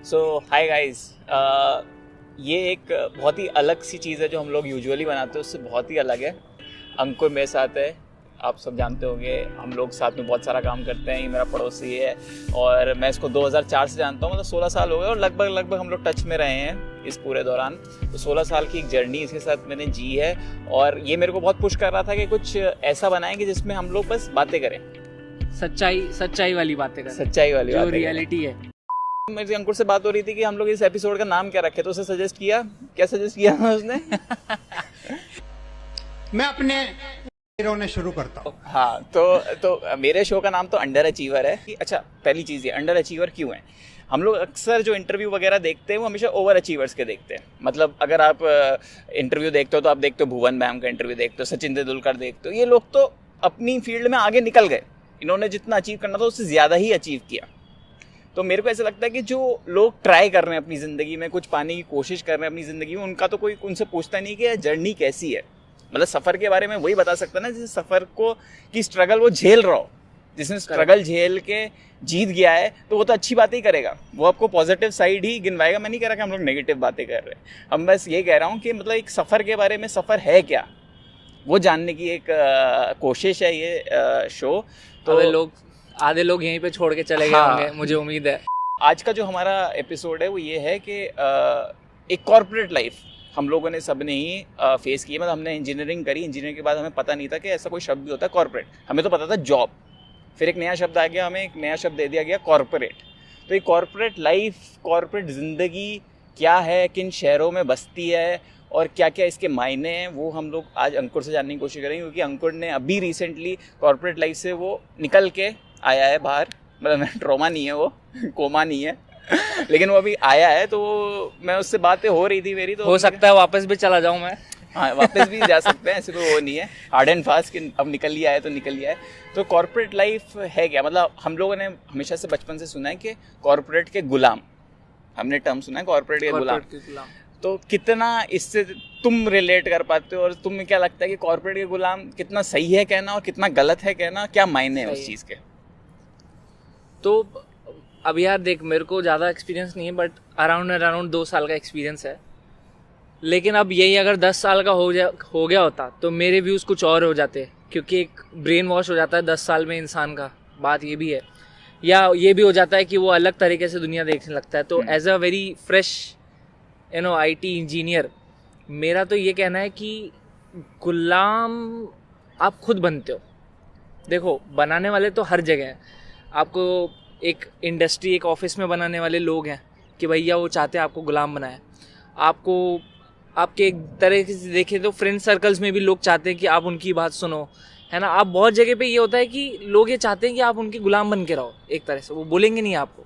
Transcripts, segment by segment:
सो hi guys, ये एक बहुत ही अलग सी चीज़ है जो हम लोग यूजुअली बनाते हैं, उससे बहुत ही अलग है। अंकुर मेरे साथ है, आप सब जानते होंगे, हम लोग साथ में बहुत सारा काम करते हैं। ये मेरा पड़ोसी है और मैं इसको 2004 से जानता हूँ, मतलब 16 साल हो गए और लगभग हम लोग टच में रहे हैं इस पूरे दौरान। तो 16 साल की एक जर्नी इसके साथ मैंने जी है और ये मेरे को बहुत पुश कर रहा था कि कुछ ऐसा बनाएं कि जिसमें हम लोग बस बातें करें, सच्चाई वाली बातें करें, सच्चाई वाली जो बातें रियलिटी है। मेरे अंकुर से बात हो रही थी कि हम लोग इस एपिसोड का नाम क्या रखे, तो उसे सजेस्ट किया, क्या सजेस्ट किया उसने? मैं अपने रोने शुरू करता हूँ। हाँ, तो मेरे शो का नाम तो अंडर अचीवर है कि अच्छा, पहली चीज़ ये अंडर अचीवर क्यों है। हम लोग अक्सर जो इंटरव्यू वगैरह देखते हैं वो हमेशा ओवर अचीवर्स के देखते हैं। मतलब अगर आप इंटरव्यू देखते हो तो आप देखते हो भुवन मैम का इंटरव्यू देखते हो, सचिन तेंदुलकर देखते हो, ये लोग तो अपनी फील्ड में आगे निकल गए, इन्होंने जितना अचीव करना था उससे ज़्यादा ही अचीव किया। तो मेरे को ऐसा लगता है कि जो लोग ट्राई कर रहे हैं अपनी ज़िंदगी में, कुछ पाने की कोशिश कर रहे हैं अपनी ज़िंदगी में, उनका तो कोई उनसे पूछता नहीं कि जर्नी कैसी है। मतलब सफ़र के बारे में वही बता सकता है ना जिस सफ़र को की स्ट्रगल वो झेल रहा हो। जिसने स्ट्रगल झेल के जीत गया है तो वो तो अच्छी बातें ही करेगा, वो आपको पॉजिटिव साइड ही गिनवाएगा। मैं नहीं कह रहा कि हम लोग नेगेटिव बातें कर रहे हैं, हम बस ये कह रहा हूँ कि मतलब एक सफ़र के बारे में, सफ़र है क्या वो जानने की एक कोशिश है ये शो। तो आधे लोग यहीं पे छोड़ के चले गए होंगे, मुझे उम्मीद है। आज का जो हमारा एपिसोड है वो ये है कि एक कॉर्पोरेट लाइफ हम लोगों ने सब ने ही फेस की है। मतलब हमने इंजीनियरिंग करी, इंजीनियरिंग के बाद हमें पता नहीं था कि ऐसा कोई शब्द भी होता है कॉर्पोरेट। हमें तो पता था जॉब, फिर एक नया शब्द आ गया, हमें एक नया शब्द दे दिया गया कॉर्पोरेट। तो ये कॉर्पोरेट लाइफ, कॉर्पोरेट ज़िंदगी क्या है, किन शहरों में बसती है और क्या क्या इसके मायने हैं, वो हम लोग आज अंकुर से जानने की कोशिश करेंगे। क्योंकि अंकुर ने अभी रिसेंटली कॉर्पोरेट लाइफ से वो निकल के आया है बाहर। मतलब ट्रॉमा नहीं है वो, कोमा नहीं है, लेकिन वो अभी आया है। तो मैं उससे बातें हो रही थी मेरी, तो हो सकता है वापस भी चला जाऊं मैं। हाँ, वापस भी जा सकते हैं, ऐसे कोई वो नहीं है, हार्ड एंड फास्ट कि अब निकल लिया है तो निकल लिया है। तो कॉर्पोरेट लाइफ है क्या? मतलब हम लोगों ने हमेशा से बचपन से सुना है कि कॉर्पोरेट के गुलाम, हमने टर्म सुना है कॉर्पोरेट के गुलाम। तो कितना इससे तुम रिलेट कर पाते हो और तुम्हें क्या लगता है कि कॉर्पोरेट के गुलाम कितना सही है कहना और कितना गलत है कहना, क्या मायने है उस चीज़ के? तो अब यार देख, मेरे को ज़्यादा एक्सपीरियंस नहीं है, बट अराउंड 2 साल का एक्सपीरियंस है। लेकिन अब यही अगर 10 साल का हो गया होता तो मेरे व्यूज़ कुछ और हो जाते, क्योंकि एक ब्रेन वॉश हो जाता है 10 साल में इंसान का, बात ये भी है। या ये भी हो जाता है कि वो अलग तरीके से दुनिया देखने लगता है। तो as a very fresh IT engineer, मेरा तो ये कहना है कि गुलाम आप खुद बनते हो। देखो, बनाने वाले तो हर जगह हैं। आपको एक इंडस्ट्री, एक ऑफिस में बनाने वाले लोग हैं कि भैया वो चाहते हैं आपको गुलाम बनाए। आपको आपके एक तरह से देखें तो फ्रेंड सर्कल्स में भी लोग चाहते हैं कि आप उनकी बात सुनो, है ना। आप बहुत जगह पे ये होता है कि लोग ये चाहते हैं कि आप उनके गुलाम बन के रहो, एक तरह से वो बोलेंगे नहीं आपको।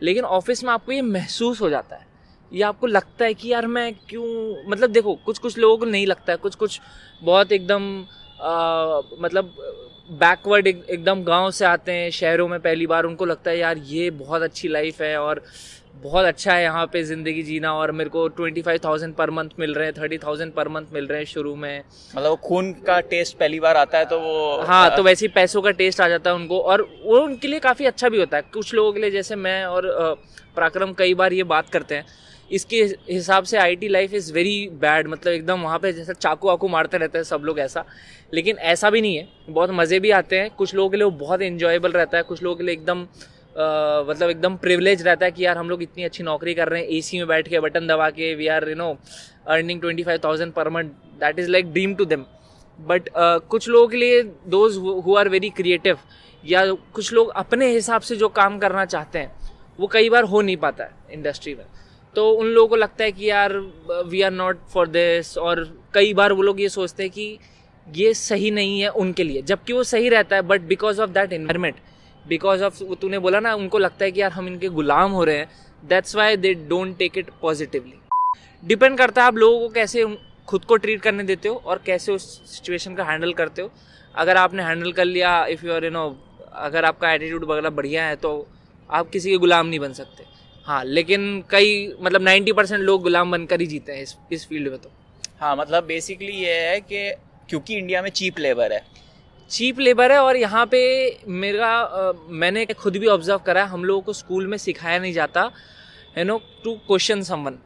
लेकिन ऑफिस में आपको ये महसूस हो जाता है, ये आपको लगता है कि यार मैं क्यों, मतलब देखो, कुछ लोगों को नहीं लगता है, कुछ बहुत एकदम मतलब बैकवर्ड एकदम गांव से आते हैं शहरों में पहली बार, उनको लगता है यार ये बहुत अच्छी लाइफ है और बहुत अच्छा है यहाँ पे ज़िंदगी जीना, और मेरे को 25,000 पर मंथ मिल रहे हैं, 30,000 पर मंथ मिल रहे हैं शुरू में। मतलब वो खून का टेस्ट पहली बार आता है तो वो, हाँ, तो वैसे ही पैसों का टेस्ट आ जाता है उनको, और वो उनके लिए काफ़ी अच्छा भी होता है। कुछ लोगों के लिए, जैसे मैं और पराक्रम कई बार ये बात करते हैं, इसके हिसाब से IT life is very bad. मतलब एकदम वहाँ पे जैसे चाकू वाकू मारते रहते हैं सब लोग, ऐसा। लेकिन ऐसा भी नहीं है, बहुत मज़े भी आते हैं। कुछ लोगों के लिए वो बहुत इन्जॉयबल रहता है, कुछ लोगों के लिए एकदम मतलब एकदम प्रिविलेज रहता है कि यार हम लोग इतनी अच्छी नौकरी कर रहे हैं, AC में बैठ के बटन दबा के, we are earning 25,000 per month, that is like dream to them. But कुछ लोगों के लिए, those who are very creative, या कुछ लोग अपने हिसाब से जो काम करना चाहते हैं वो कई बार हो नहीं पाता है इंडस्ट्री में। तो उन लोगों को लगता है कि यार we are not for this, और कई बार वो लोग ये सोचते हैं कि ये सही नहीं है उनके लिए, जबकि वो सही रहता है। But because of that environment, because of तूने बोला ना, उनको लगता है कि यार हम इनके गुलाम हो रहे हैं, that's why they don't take it positively. Depend करता है आप लोगों को कैसे खुद को ट्रीट करने देते हो और कैसे उस सिचुएशन का हैंडल करते हो। अगर आपने हैंडल कर लिया, इफ़ यू आर अगर आपका एटीट्यूड वगैरह बढ़िया है, तो आप किसी के गुलाम नहीं बन सकते। हाँ, लेकिन कई मतलब 90% लोग गुलाम बनकर ही जीते हैं इस फील्ड में। तो हाँ, मतलब बेसिकली ये है कि क्योंकि इंडिया में चीप लेबर है और यहाँ पे मैंने खुद भी ऑब्जर्व करा है, हम लोगों को स्कूल में सिखाया नहीं जाता, you know, to question someone.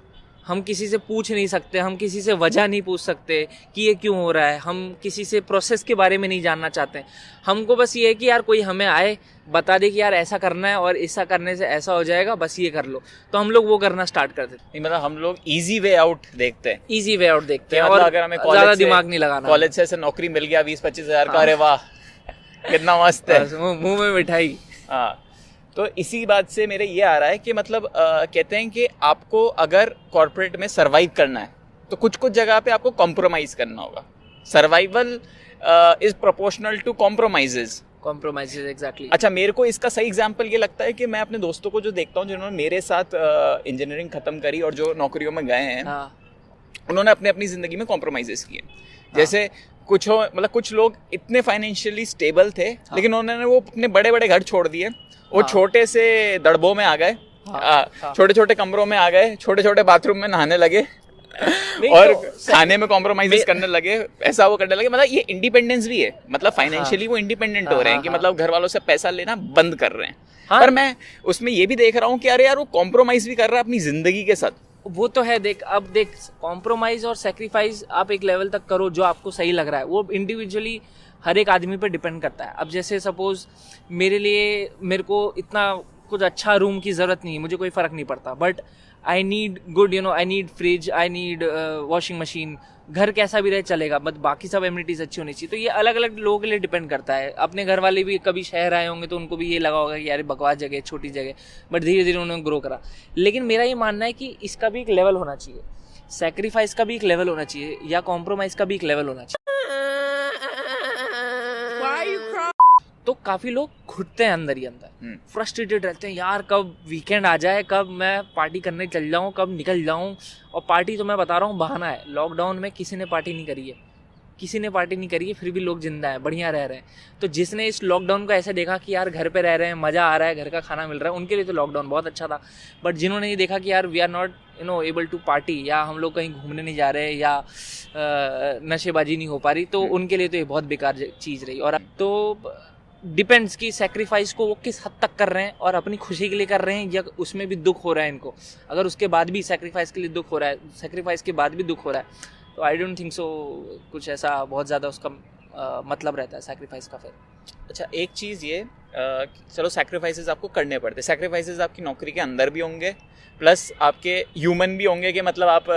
हम किसी से पूछ नहीं सकते, हम किसी से वजह नहीं पूछ सकते कि ये क्यों हो रहा है, हम किसी से प्रोसेस के बारे में नहीं जानना चाहते। हमको बस ये है कि यार कोई हमें आए बता दे कि यार ऐसा करना है और ऐसा करने से ऐसा हो जाएगा, बस ये कर लो, तो हम लोग वो करना स्टार्ट कर देते हैं। मतलब हम लोग इजी वे आउट देखते हैं, इजी वे आउट देखते हैं, मतलब और अगर हमें ज़्यादा दिमाग नहीं लगाना। कॉलेज से ऐसे नौकरी मिल गया 20-25 हज़ार का, अरे वाह कितना मस्त है, बस मुंह में मिठाई। हाँ। तो इसी बात से मेरे ये आ रहा है कि मतलब कहते हैं कि आपको अगर कॉर्पोरेट में सरवाइव करना है तो कुछ कुछ जगह पे आपको कॉम्प्रोमाइज़ करना होगा। Survival is proportional to compromises. Compromises, exactly. अच्छा, मेरे को इसका सही एग्जांपल ये लगता है कि मैं अपने दोस्तों को जो देखता हूँ जिन्होंने मेरे साथ इंजीनियरिंग खत्म करी और जो नौकरियों में गए हैं, उन्होंने अपने अपनी ज़िंदगी में कॉम्प्रोमाइज़ेस किए। जैसे कुछ लोग इतने फाइनेंशियली स्टेबल थे, लेकिन उन्होंने वो अपने बड़े बड़े घर छोड़ दिए, वो छोटे से दड़बों में आ गए, छोटे छोटे कमरों में आ गए, छोटे छोटे बाथरूम में नहाने लगे और खाने में कॉम्प्रोमाइज करने लगे, ऐसा वो करने लगे। मतलब ये इंडिपेंडेंस भी है, मतलब फाइनेंशियली वो इंडिपेंडेंट हो रहे हैं कि मतलब घर वालों से पैसा लेना बंद कर रहे हैं। पर मैं उसमें ये भी देख रहा हूँ कि अरे यार वो कॉम्प्रोमाइज भी कर रहा है अपनी जिंदगी के साथ। वो तो है। देख, अब देख, कॉम्प्रोमाइज और सेक्रीफाइस आप एक लेवल तक करो जो आपको सही लग रहा है, वो इंडिविजुअली हर एक आदमी पर डिपेंड करता है। अब जैसे सपोज मेरे को इतना कुछ अच्छा रूम की ज़रूरत नहीं है, मुझे कोई फ़र्क नहीं पड़ता, but I need good, you know, I need fridge, I need washing machine. घर कैसा भी रहे चलेगा, बट बाकी सब एमिनिटीज़ अच्छी होनी चाहिए। तो ये अलग अलग लोगों के लिए डिपेंड करता है। अपने घर वाले भी कभी शहर आए होंगे तो उनको भी ये लगा होगा कि यार बकवास जगह, छोटी जगह, बट धीरे धीरे उन्होंने ग्रो करा। लेकिन मेरा ये मानना है कि इसका भी एक लेवल होना चाहिए, सेक्रीफाइस का भी एक लेवल होना चाहिए, या कॉम्प्रोमाइज़ का भी एक लेवल होना चाहिए। तो काफ़ी लोग घुटते हैं अंदर ही अंदर, फ्रस्ट्रेटेड रहते हैं, यार कब वीकेंड आ जाए, कब मैं पार्टी करने चल जाऊँ, कब निकल जाऊँ। और पार्टी तो मैं बता रहा हूँ बहाना है। लॉकडाउन में किसी ने पार्टी नहीं करी है, फिर भी लोग जिंदा है, बढ़िया रह रहे हैं। तो जिसने इस लॉकडाउन को ऐसे देखा कि यार घर पे रह रहे हैं, मज़ा आ रहा है, घर का खाना मिल रहा है, उनके लिए तो लॉकडाउन बहुत अच्छा था। बट जिन्होंने ये देखा कि यार we are not able to party, या हम लोग कहीं घूमने नहीं जा रहे, या नशेबाजी नहीं हो पा रही, तो उनके लिए तो ये बहुत बेकार चीज़ रही। और तो डिपेंड्स कि सेक्रीफाइस को वो किस हद तक कर रहे हैं, और अपनी खुशी के लिए कर रहे हैं या उसमें भी दुख हो रहा है इनको। अगर उसके बाद भी सेक्रीफाइस के लिए दुख हो रहा है, सेक्रीफाइस के बाद भी दुख हो रहा है, तो आई डोंट थिंक सो कुछ ऐसा बहुत ज़्यादा उसका मतलब रहता है सेक्रीफाइस का फिर। अच्छा, एक चीज़ ये चलो सेक्रीफाइसेस आपको करने पड़ते हैं, सेक्रीफाइसेस आपकी नौकरी के अंदर भी होंगे, प्लस आपके ह्यूमन भी होंगे कि मतलब आप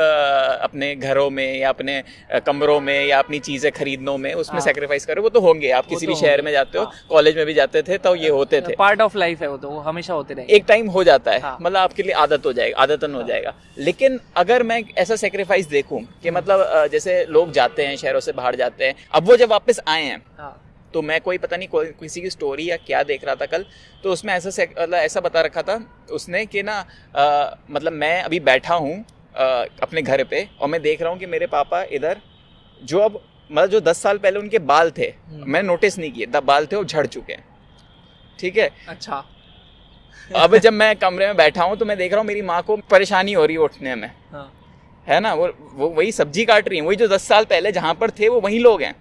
अपने घरों में या अपने कमरों में या अपनी चीज़ें खरीदनों में उसमें सेक्रीफाइस करो, वो तो होंगे। आप किसी भी शहर में जाते हो, कॉलेज में भी जाते थे तो ये होते थे, पार्ट ऑफ लाइफ है वो, तो वो हमेशा होते रहेंगे। एक टाइम हो जाता है, मतलब आपके लिए आदत हो जाएगा, आदतन हो जाएगा। लेकिन अगर मैं ऐसा सेक्रीफाइस देखूं कि मतलब जैसे लोग जाते हैं, शहरों से बाहर जाते हैं, अब वो जब वापस आए हैं, तो मैं कोई पता नहीं किसी की स्टोरी या क्या देख रहा था कल, तो उसमें ऐसा बता रखा था उसने कि ना मतलब मैं अभी बैठा हूँ अपने घर पे और मैं देख रहा हूँ कि मेरे पापा इधर जो अब मतलब जो 10 साल पहले उनके बाल थे, मैं नोटिस नहीं किए, बाल थे वो झड़ चुके हैं, ठीक है। अच्छा। अब जब मैं कमरे में बैठा हूँ तो मैं देख रहा हूँ मेरी माँ को परेशानी हो रही है उठने में, है ना, वो वही सब्जी काट रही है, वही जो 10 साल पहले जहाँ पर थे वो वही लोग हैं।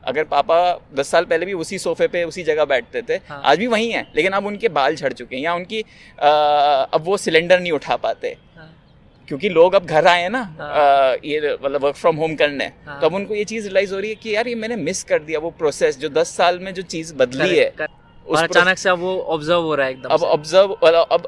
अगर पापा 10 साल पहले भी उसी सोफे पे उसी जगह बैठते थे, आज भी वही हैं, लेकिन अब उनके बाल झड़ चुके हैं, या उनकी अब वो सिलेंडर नहीं उठा पाते, क्योंकि लोग अब घर आए हैं ना, ये मतलब वर्क फ्रॉम होम करने, तो अब उनको ये चीज़ रियलाइज हो रही है कि यार ये मैंने मिस कर दिया, वो प्रोसेस जो 10 साल में जो चीज़ बदली है, और अचानक से अब वो ऑब्जर्व हो रहा है एकदम। अब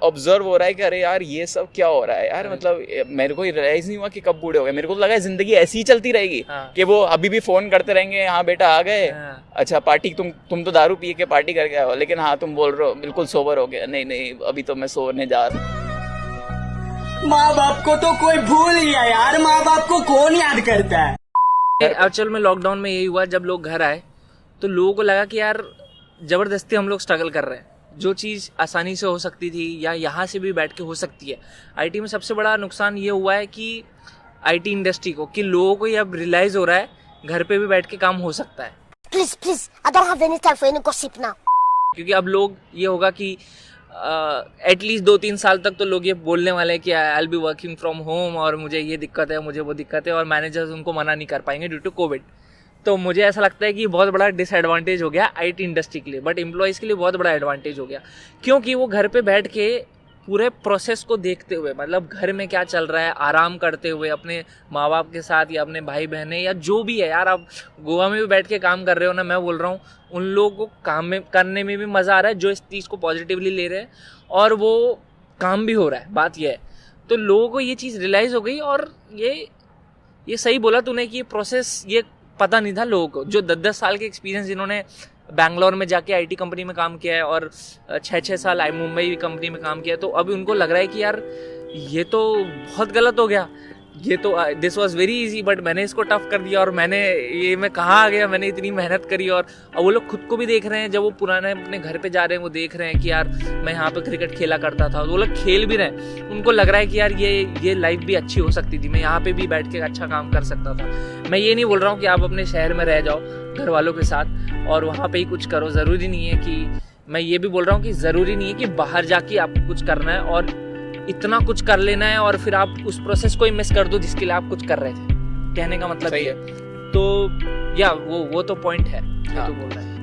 ऑब्जर्व हो रहा है कि अरे यार ये सब क्या हो रहा है यार, मतलब मेरे को रियलाइज नहीं हुआ कि कब बूढ़े हो गए। मेरे को तो लगा जिंदगी ऐसी ही चलती रहेगी कि वो अभी भी फोन करते रहेंगे, हाँ बेटा आ गए, अच्छा पार्टी, तुम तो दारू पी के पार्टी करके आए हो, लेकिन हाँ तुम बोल रहे हो बिल्कुल सोबर हो गया, नहीं अभी तो मैं सोने जा रहा हूँ। माँ बाप को तो कोई भूल गया यार, माँ बाप को कौन याद करता है। एक्चुअल में लॉकडाउन में यही हुआ, जब लोग घर आए तो लोगों को लगा कि यार ज़बरदस्ती हम लोग स्ट्रगल कर रहे हैं, जो चीज़ आसानी से हो सकती थी या यहाँ से भी बैठ के हो सकती है। आईटी में सबसे बड़ा नुकसान ये हुआ है कि आईटी इंडस्ट्री को, कि लोगों को ये अब रियलाइज़ हो रहा है घर पे भी बैठ के काम हो सकता है। Please I don't have any time for any gossip now। क्योंकि अब लोग ये होगा कि एटलीस्ट 2-3 साल तक तो लोग ये बोलने वाले हैं कि I will be working from home, और मुझे ये दिक्कत है, मुझे वो दिक्कत है, और मैनेजर्स उनको मना नहीं कर पाएंगे ड्यू टू कोविड। तो मुझे ऐसा लगता है कि बहुत बड़ा डिसएडवांटेज हो गया आईटी इंडस्ट्री के लिए, बट एम्प्लॉयज़ के लिए बहुत बड़ा एडवांटेज हो गया, क्योंकि वो घर पे बैठ के पूरे प्रोसेस को देखते हुए, मतलब घर में क्या चल रहा है, आराम करते हुए अपने माँ बाप के साथ या अपने भाई बहनें या जो भी है यार, आप गोवा में भी बैठ के काम कर रहे हो ना, मैं बोल रहा हूँ उन लोगों को काम में करने में भी मज़ा आ रहा है जो इस चीज़ को पॉजिटिवली ले रहे हैं, और वो काम भी हो रहा है। बात यह है, तो लोगों को ये चीज़ रियलाइज़ हो गई। और ये सही बोला तूने कि ये प्रोसेस ये पता नहीं था लोगों को, जो 10-10 साल के एक्सपीरियंस जिन्होंने बैंगलोर में जाके आईटी कंपनी में काम किया है और 6-6 साल मुंबई कंपनी में काम किया है, तो अभी उनको लग रहा है कि यार ये तो बहुत गलत हो गया, ये तो this was very easy but मैंने इसको टफ कर दिया, और मैं कहाँ आ गया, मैंने इतनी मेहनत करी। और वो लोग खुद को भी देख रहे हैं, जब वो पुराने अपने घर पे जा रहे हैं वो देख रहे हैं कि यार मैं यहाँ पे क्रिकेट खेला करता था, वो लोग खेल भी रहे हैं, उनको लग रहा है कि यार ये लाइफ भी अच्छी हो सकती थी, मैं यहाँ पे भी बैठ के अच्छा काम कर सकता था। मैं ये नहीं बोल रहा हूँ कि आप अपने शहर में रह जाओ घर वालों के साथ और वहाँ पे ही कुछ करो, ज़रूरी नहीं है कि, मैं ये भी बोल रहा हूँ कि ज़रूरी नहीं है कि बाहर जाके आपको कुछ करना है और इतना कुछ कर लेना है और फिर आप उस प्रोसेस को ही मिस कर दो जिसके लिए आप कुछ कर रहे थे। कहने का मतलब ये है। तो या वो तो पॉइंट है जो तू बोल रहा है।